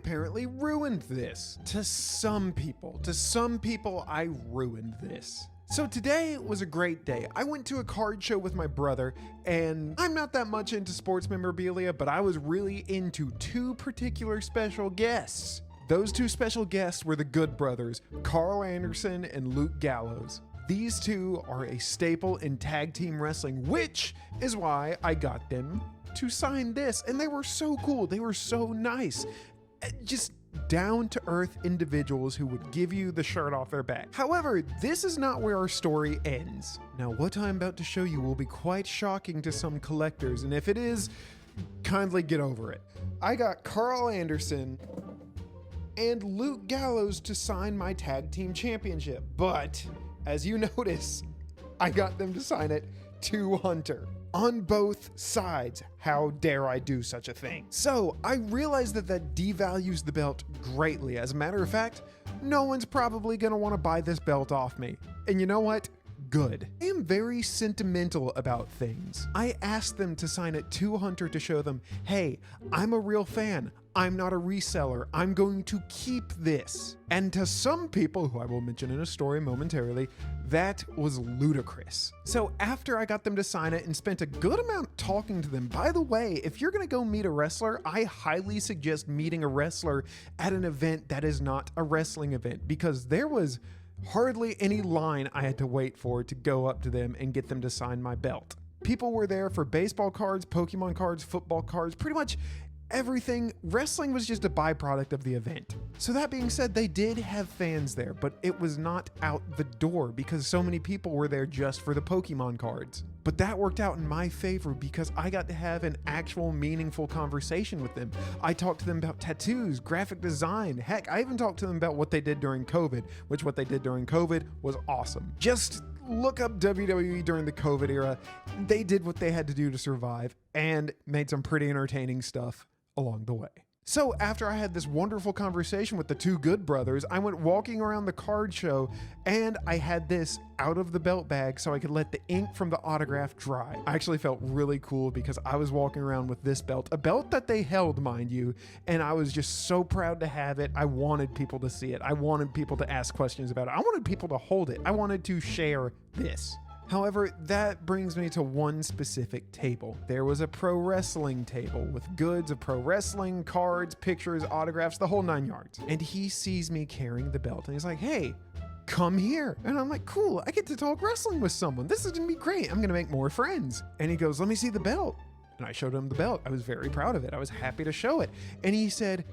apparently ruined this. To some people, I ruined this. So today was a great day. I went to a card show with my brother, and I'm not that much into sports memorabilia, but I was really into two particular special guests. Those two special guests were the Good Brothers, Carl Anderson and Luke Gallows. These two are a staple in tag team wrestling, which is why I got them to sign this. And they were so cool. They were so nice. Just down-to-earth individuals who would give you the shirt off their back. However, this is not where our story ends. Now, what I'm about to show you will be quite shocking to some collectors, and if it is, kindly get over it. I got Carl Anderson and Luke Gallows to sign my tag team championship, but as you notice, I got them to sign it to Hunter. On both sides. How dare I do such a thing? So I realize that devalues the belt greatly. As a matter of fact, no one's probably gonna want to buy this belt off me. And you know what? Good. I am very sentimental about things. I asked them to sign it to Hunter to show them, hey, I'm a real fan. I'm not a reseller. I'm going to keep this. And to some people, who I will mention in a story momentarily, that was ludicrous. So after I got them to sign it and spent a good amount talking to them, by the way, if you're gonna go meet a wrestler, I highly suggest meeting a wrestler at an event that is not a wrestling event, because there was hardly any line I had to wait for to go up to them and get them to sign my belt. People were there for baseball cards, Pokemon cards, football cards, pretty much everything. Wrestling was just a byproduct of the event. So that being said, they did have fans there, but it was not out the door because so many people were there just for the Pokemon cards. But that worked out in my favor because I got to have an actual meaningful conversation with them. I talked to them about tattoos, graphic design. Heck, I even talked to them about what they did during COVID, which what they did during COVID was awesome. Just look up WWE during the COVID era. They did what they had to do to survive and made some pretty entertaining stuff along the way. So after I had this wonderful conversation with the two Good Brothers, I went walking around the card show and I had this out of the belt bag so I could let the ink from the autograph dry. I actually felt really cool because I was walking around with this belt, a belt that they held, mind you, and I was just so proud to have it. I wanted people to see it. I wanted people to ask questions about it. I wanted people to hold it. I wanted to share this. However, that brings me to one specific table. There was a pro wrestling table with goods of pro wrestling, cards, pictures, autographs, the whole 9 yards. And he sees me carrying the belt and he's like, hey, come here. And I'm like, cool, I get to talk wrestling with someone. This is gonna be great. I'm gonna make more friends. And he goes, let me see the belt. And I showed him the belt. I was very proud of it. I was happy to show it. And he said,